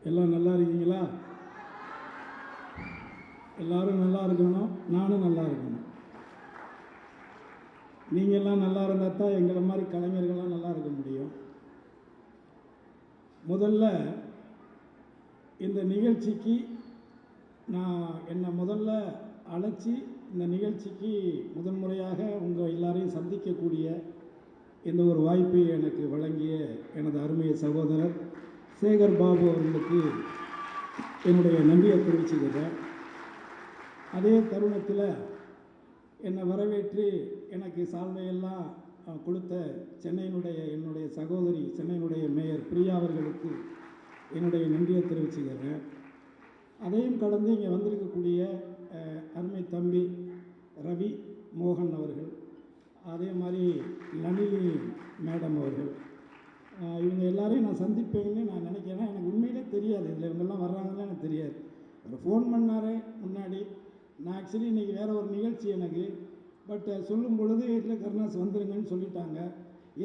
எல்லாம் நல்லா இருக்கீங்களா? எல்லாரும் நல்லா இருக்கணும், நானும் நல்லா இருக்கணும். நீங்கள்லாம் நல்லா இருந்தால் தான் எங்களை மாதிரி கலைஞர்கள்லாம் நல்லா இருக்க முடியும். முதல்ல இந்த நிகழ்ச்சிக்கு என்னை முதல்ல அழைச்சி இந்த நிகழ்ச்சிக்கு முதன்முறையாக உங்கள் எல்லாரையும் சந்திக்கக்கூடிய இந்த ஒரு வாய்ப்பை எனக்கு வழங்கிய எனது அருமைய சகோதரர் சேகர் பாபு அவர்களுக்கு என்னுடைய நன்றியை தெரிவிச்சுக்கிறேன். அதே தருணத்தில் என்னை வரவேற்று எனக்கு சால்வையெல்லாம் கொடுத்த என்னுடைய சகோதரி சென்னையினுடைய மேயர் பிரியா அவர்களுக்கு என்னுடைய நன்றியை தெரிவிச்சுக்கிறேன். அதையும் கடந்து இங்கே வந்திருக்கக்கூடிய அருமை தம்பி ரவி மோகன் அவர்கள், அதே மாதிரி நளினி மேடம் அவர்கள், இவங்க எல்லாரையும் நான் சந்திப்பேன்னு நான் நினைக்கிறேன். எனக்கு உண்மையிலே தெரியாது இதில் இவங்கெல்லாம் வர்றாங்கன்னு எனக்கு தெரியாது. ஒரு ஃபோன் பண்ணார் முன்னாடி. நான் ஆக்சுவலி இன்றைக்கி வேறு ஒரு நிகழ்ச்சி எனக்கு, பட் சொல்லும் பொழுது இதில் கருணாஸ் வந்துருங்கன்னு சொல்லிட்டாங்க.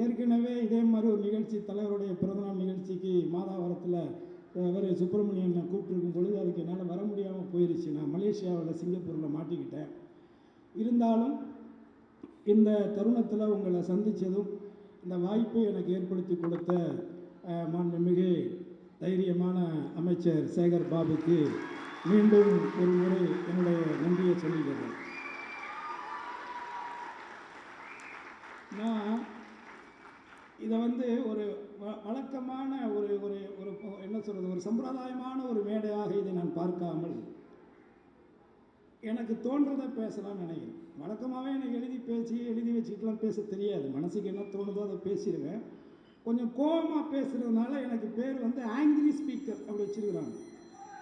ஏற்கனவே இதே மாதிரி ஒரு நிகழ்ச்சி தலைவருடைய பிறந்தநாள் நிகழ்ச்சிக்கு மாதாவரத்தில் அவர் சுப்பிரமணியனை கூப்பிட்டுருக்கும் பொழுது அதுக்கு என்னால் வர முடியாமல் போயிடுச்சு. நான் மலேசியாவில் சிங்கப்பூரில் மாட்டிக்கிட்டேன். இருந்தாலும் இந்த தருணத்தில் உங்களை சந்தித்ததும் இந்த வாய்ப்பை எனக்கு ஏற்படுத்தி கொடுத்த மாண்புமிகு தைரியமான அமைச்சர் சேகர் பாபுக்கு மீண்டும் ஒரு முறை என்னுடைய நன்றியை சொல்லிக்கிறேன். நான் இதை ஒரு வழக்கமான ஒரு என்ன சொல்கிறது, ஒரு சம்பிரதாயமான ஒரு மேடையாக இதை நான் பார்க்காமல் எனக்கு தோன்றதை பேசலாம்னு நினைக்கிறேன். வழக்கமாகவே எனக்கு எழுதி வச்சுக்கிட்டுலாம் பேச தெரியாது. மனசுக்கு என்ன தோணுதோ அதை பேசிடுவேன். கொஞ்சம் கோபமாக பேசுகிறதுனால எனக்கு பேர் ஆங்கிரி ஸ்பீக்கர் அப்படி வச்சுருக்குறாங்க.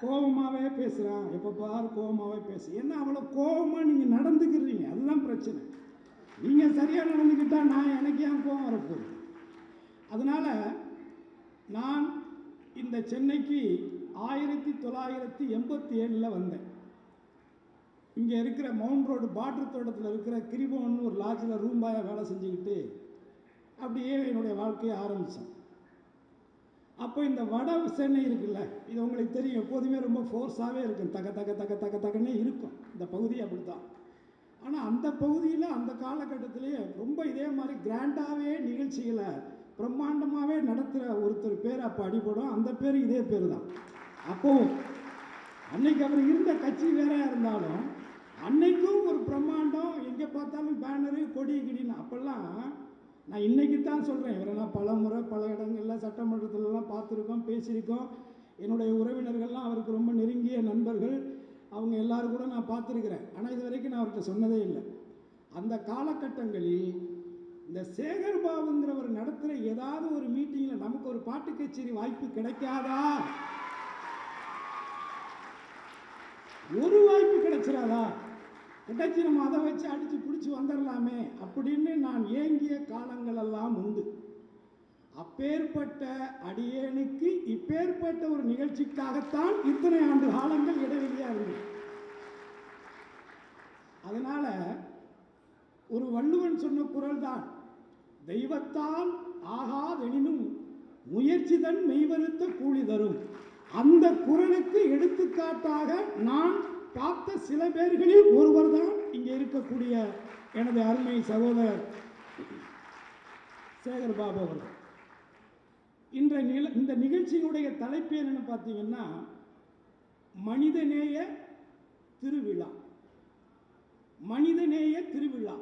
கோபமாகவே பேசுகிறான், எப்போ பார் கோபமாகவே என்ன அவ்வளோ கோபமாக நீங்கள் நடந்துக்கிறீங்க, அதுதான் பிரச்சனை. நீங்கள் சரியாக நடந்துக்கிட்டால் எனக்கு ஏன் கோபம் வரப்போகுது? அதனால் நான் இந்த சென்னைக்கு 1987 வந்தேன். இங்கே இருக்கிற மவுண்ட் ரோடு பார்டர் தோட்டத்தில் இருக்கிற கிரிபோன்னு ஒரு லாட்ஜில் ரூம்பாயாக வேலை செஞ்சுக்கிட்டு அப்படியே என்னுடைய வாழ்க்கையை ஆரம்பித்தேன். அப்போ இந்த வட சென்னை இருக்குல்ல, இது உங்களுக்கு தெரியும், எப்போதுமே ரொம்ப ஃபோர்ஸாகவே இருக்கும், தக்கன்னே இருக்கும். இந்த பகுதி அப்படி தான். ஆனால் அந்த பகுதியில் அந்த காலகட்டத்திலேயே ரொம்ப இதே மாதிரி கிராண்டாகவே நிகழ்ச்சிகளை பிரம்மாண்டமாகவே நடத்துகிற ஒருத்தர் பேர் அப்போ அடிபடும். அந்த பேர் இதே பேர் தான். அப்போவும் அன்னைக்கு அவர் இருந்த கட்சி வேறையாக இருந்தாலும் அன்னைக்கும் ஒரு பிரம்மாண்டம், எங்கே பார்த்தாலும் பேனரு கொடி கிடின்னு. அப்போல்லாம் நான் இன்றைக்கி தான் சொல்கிறேன், இவரெல்லாம் பல முறை பல இடங்களில் சட்டமன்றத்திலலாம் பார்த்துருக்கோம், பேசியிருக்கோம். என்னுடைய உறவினர்கள்லாம் அவருக்கு ரொம்ப நெருங்கிய நண்பர்கள், அவங்க எல்லோரும் கூட நான் பார்த்துருக்குறேன். ஆனால் இது வரைக்கும் நான் அவர்கிட்ட சொன்னதே இல்லை. அந்த காலகட்டங்களில் இந்த சேகர் பாபுங்கிறவர் நடத்துகிற ஏதாவது ஒரு மீட்டிங்கில் நமக்கு ஒரு பாட்டு கச்சேரி வாய்ப்பு கிடைக்காதா? ஒரு வாய்ப்பு கிடைச்சிடாதா? கிடைச்சி நம்ம அதை வச்சு அடித்து பிடிச்சி வந்துடலாமே அப்படின்னு நான் ஏங்கிய காலங்கள் எல்லாம் உண்டு. அப்பேற்பட்ட அடியேனுக்கு இப்பேற்பட்ட ஒரு நிகழ்ச்சிக்காகத்தான் இத்தனை ஆண்டு காலங்கள் இடைவெளியாக இருந்தது. அதனால ஒரு வள்ளுவன் சொன்ன குரல் தான், தெய்வத்தால் ஆகாதெனினும் முயற்சிதன் மெய்வருத்த கூலி தரும். அந்த குரலுக்கு எடுத்துக்காட்டாக நான் பார்த்த சில பேர்களில் ஒருவர் தான் இங்கே இருக்கக்கூடிய எனது அருமை சகோதரர் சேகர் பாபு அவர்கள். இந்த நிகழ்ச்சியினுடைய தலைப்பு என்னன்னு பார்த்தீங்கன்னா, மனிதநேய திருவிழா. மனிதநேய திருவிழா.